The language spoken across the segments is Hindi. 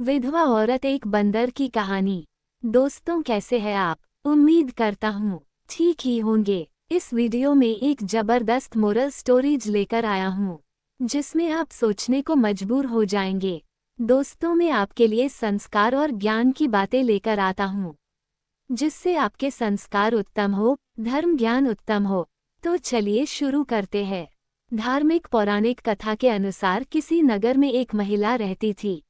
विधवा औरत एक बंदर की कहानी। दोस्तों, कैसे हैं आप? उम्मीद करता हूँ ठीक ही होंगे। इस वीडियो में एक जबरदस्त मोरल स्टोरीज लेकर आया हूँ जिसमें आप सोचने को मजबूर हो जाएंगे। दोस्तों, मैं आपके लिए संस्कार और ज्ञान की बातें लेकर आता हूँ जिससे आपके संस्कार उत्तम हो, धर्म ज्ञान उत्तम हो। तो चलिए शुरू करते हैं। धार्मिक पौराणिक कथा के अनुसार किसी नगर में एक महिला रहती थी।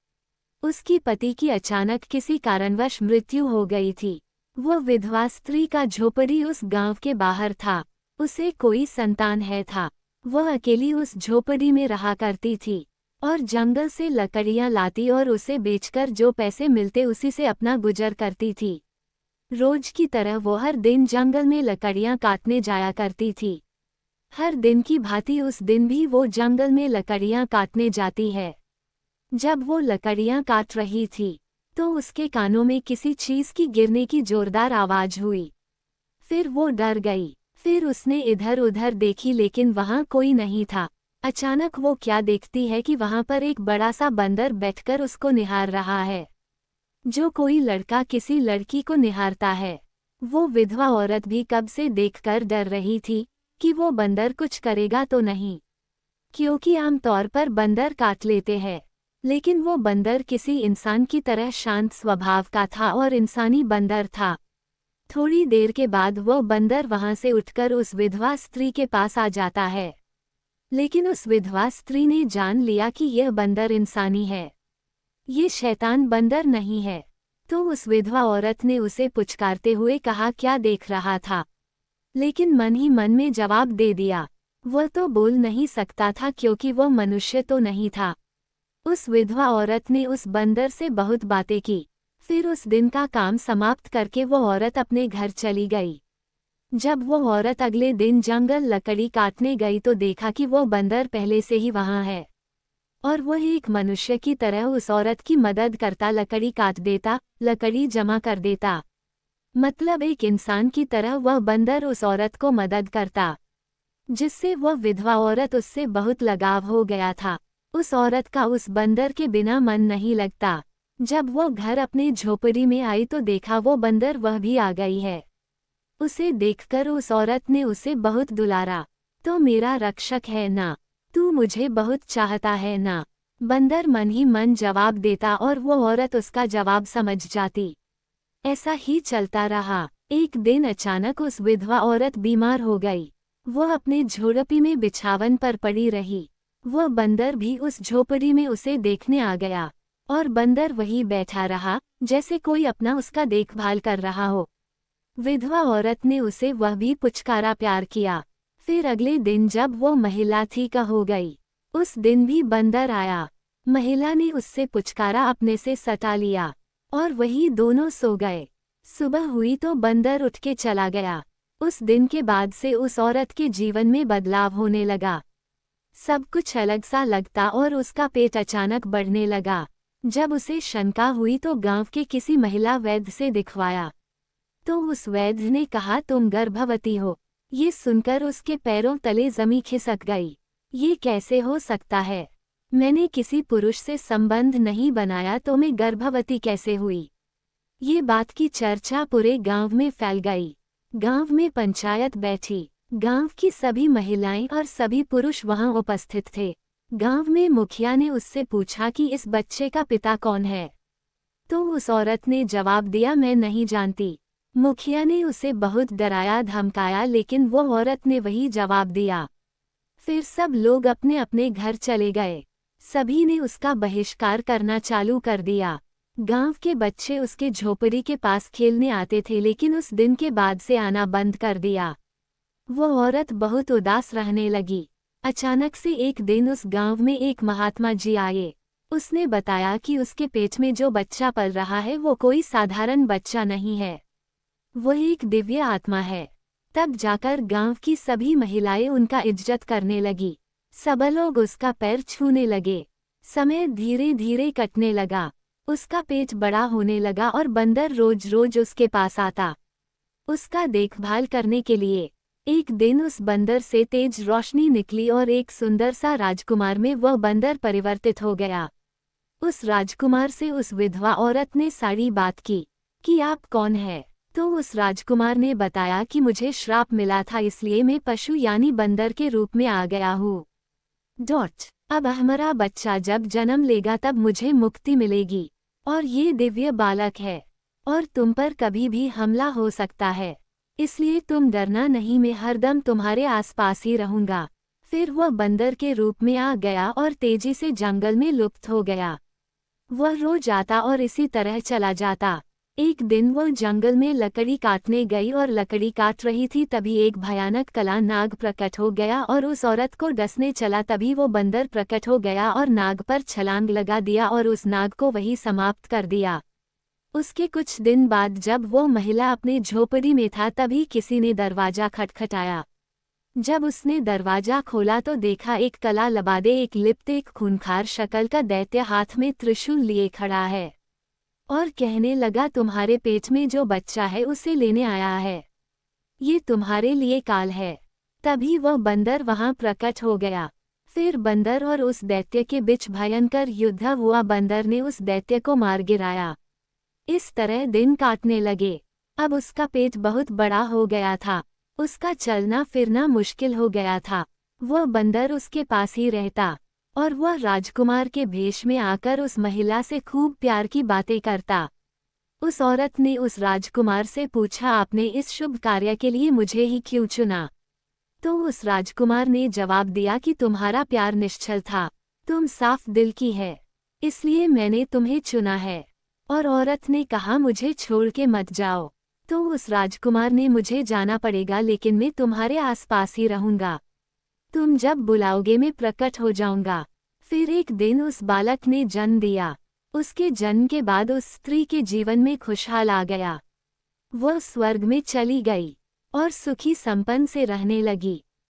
उसकी पति की अचानक किसी कारणवश मृत्यु हो गई थी। वो विधवा स्त्री का झोपड़ी उस गांव के बाहर था। उसे कोई संतान है था। वह अकेली उस झोपड़ी में रहा करती थी और जंगल से लकड़ियां लाती और उसे बेचकर जो पैसे मिलते उसी से अपना गुजर करती थी। रोज की तरह वो हर दिन जंगल में लकड़ियां काटने जाया करती थी। हर दिन की भांति उस दिन भी वो जंगल में लकड़ियां काटने जाती है। जब वो लकड़ियां काट रही थी तो उसके कानों में किसी चीज की गिरने की जोरदार आवाज हुई। फिर वो डर गई। फिर उसने इधर उधर देखी लेकिन वहां कोई नहीं था। अचानक वो क्या देखती है कि वहां पर एक बड़ा सा बंदर बैठकर उसको निहार रहा है, जो कोई लड़का किसी लड़की को निहारता है। वो विधवा औरत भी कब से देखकर डर रही थी कि वो बंदर कुछ करेगा तो नहीं, क्योंकि आमतौर पर बंदर काट लेते हैं। लेकिन वो बंदर किसी इंसान की तरह शांत स्वभाव का था और इंसानी बंदर था। थोड़ी देर के बाद वो बंदर वहां से उठकर उस विधवा स्त्री के पास आ जाता है। लेकिन उस विधवा स्त्री ने जान लिया कि यह बंदर इंसानी है, ये शैतान बंदर नहीं है। तो उस विधवा औरत ने उसे पुचकारते हुए कहा, क्या देख रहा था? लेकिन मन ही मन में जवाब दे दिया। वह तो बोल नहीं सकता था क्योंकि वह मनुष्य तो नहीं था। उस विधवा औरत ने उस बंदर से बहुत बातें की। फिर उस दिन का काम समाप्त करके वो औरत अपने घर चली गई। जब वो औरत अगले दिन जंगल लकड़ी काटने गई तो देखा कि वो बंदर पहले से ही वहां है और वह एक मनुष्य की तरह उस औरत की मदद करता, लकड़ी काट देता, लकड़ी जमा कर देता। मतलब एक इंसान की तरह वह बंदर उस औरत को मदद करता, जिससे वह विधवा औरत उससे बहुत लगाव हो गया था। उस औरत का उस बंदर के बिना मन नहीं लगता। जब वो घर अपने झोपड़ी में आई तो देखा वो बंदर वह भी आ गई है। उसे देखकर उस औरत ने उसे बहुत दुलारा। तो मेरा रक्षक है ना, तू मुझे बहुत चाहता है ना? बंदर मन ही मन जवाब देता और वो औरत उसका जवाब समझ जाती। ऐसा ही चलता रहा। एक दिन अचानक उस विधवा औरत बीमार हो गई। वह अपने झोपड़ी में बिछावन पर पड़ी रही। वह बंदर भी उस झोपड़ी में उसे देखने आ गया और बंदर वहीं बैठा रहा जैसे कोई अपना उसका देखभाल कर रहा हो। विधवा औरत ने उसे वह भी पुचकारा, प्यार किया। फिर अगले दिन जब वो महिला ठीक हो गई, उस दिन भी बंदर आया। महिला ने उससे पुचकारा, अपने से सटा लिया और वही दोनों सो गए। सुबह हुई तो बंदर उठ के चला गया। उस दिन के बाद से उस औरत के जीवन में बदलाव होने लगा। सब कुछ अलग सा लगता और उसका पेट अचानक बढ़ने लगा। जब उसे शंका हुई तो गांव के किसी महिला वैद्य से दिखवाया। तो उस वैद्य ने कहा, तुम गर्भवती हो। ये सुनकर उसके पैरों तले जमीन खिसक गई। ये कैसे हो सकता है? मैंने किसी पुरुष से संबंध नहीं बनाया तो मैं गर्भवती कैसे हुई? ये बात की चर्चा पूरे गांव में फैल गई। गांव में पंचायत बैठी। गांव की सभी महिलाएं और सभी पुरुष वहां उपस्थित थे। गांव में मुखिया ने उससे पूछा कि इस बच्चे का पिता कौन है? तो उस औरत ने जवाब दिया, मैं नहीं जानती। मुखिया ने उसे बहुत डराया धमकाया लेकिन वो औरत ने वही जवाब दिया। फिर सब लोग अपने अपने घर चले गए। सभी ने उसका बहिष्कार करना चालू कर दिया। गांव के बच्चे उसके झोपड़ी के पास खेलने आते थे लेकिन उस दिन के बाद से आना बंद कर दिया। वो औरत बहुत उदास रहने लगी। अचानक से एक दिन उस गांव में एक महात्मा जी आए। उसने बताया कि उसके पेट में जो बच्चा पल रहा है वो कोई साधारण बच्चा नहीं है, वो एक दिव्य आत्मा है। तब जाकर गांव की सभी महिलाएं उनका इज्जत करने लगी। सब लोग उसका पैर छूने लगे। समय धीरे धीरे कटने लगा। उसका पेट बड़ा होने लगा और बंदर रोज रोज उसके पास आता उसका देखभाल करने के लिए। एक दिन उस बंदर से तेज रोशनी निकली और एक सुंदर सा राजकुमार में वह बंदर परिवर्तित हो गया। उस राजकुमार से उस विधवा औरत ने सारी बात की कि आप कौन है। तो उस राजकुमार ने बताया कि मुझे श्राप मिला था, इसलिए मैं पशु यानी बंदर के रूप में आ गया हूँ। अब हमारा बच्चा जब जन्म लेगा तब मुझे मुक्ति मिलेगी, और ये दिव्य बालक है और तुम पर कभी भी हमला हो सकता है, इसलिए तुम डरना नहीं, मैं हरदम तुम्हारे आसपास ही रहूंगा। फिर वह बंदर के रूप में आ गया और तेजी से जंगल में लुप्त हो गया। वह रो जाता और इसी तरह चला जाता। एक दिन वह जंगल में लकड़ी काटने गई और लकड़ी काट रही थी, तभी एक भयानक काला नाग प्रकट हो गया और उस औरत को डसने चला। तभी वो बंदर प्रकट हो गया और नाग पर छलांग लगा दिया और उस नाग को वही समाप्त कर दिया। उसके कुछ दिन बाद जब वो महिला अपने झोपड़ी में था तभी किसी ने दरवाजा खटखटाया। जब उसने दरवाजा खोला तो देखा एक कला लबादे, एक लिप्त, एक खूंखार शक्ल का दैत्य हाथ में त्रिशूल लिए खड़ा है और कहने लगा, तुम्हारे पेट में जो बच्चा है उसे लेने आया है, ये तुम्हारे लिए काल है। तभी वह बंदर वहां प्रकट हो गया। फिर बंदर और उस दैत्य के बीच भयंकर युद्ध हुआ। बंदर ने उस दैत्य को मार गिराया। इस तरह दिन काटने लगे। अब उसका पेट बहुत बड़ा हो गया था, उसका चलना फिरना मुश्किल हो गया था। वह बंदर उसके पास ही रहता और वह राजकुमार के भेष में आकर उस महिला से खूब प्यार की बातें करता। उस औरत ने उस राजकुमार से पूछा, आपने इस शुभ कार्य के लिए मुझे ही क्यों चुना? तो उस राजकुमार ने जवाब दिया कि तुम्हारा प्यार निश्चल था, तुम साफ दिल की है, इसलिए मैंने तुम्हें चुना है। और औरत ने कहा, मुझे छोड़ के मत जाओ। तो उस राजकुमार ने, मुझे जाना पड़ेगा लेकिन मैं तुम्हारे आसपास ही रहूंगा, तुम जब बुलाओगे मैं प्रकट हो जाऊंगा। फिर एक दिन उस बालक ने जन्म दिया। उसके जन्म के बाद उस स्त्री के जीवन में खुशहाल आ गया। वह स्वर्ग में चली गई और सुखी संपन्न से रहने लगी।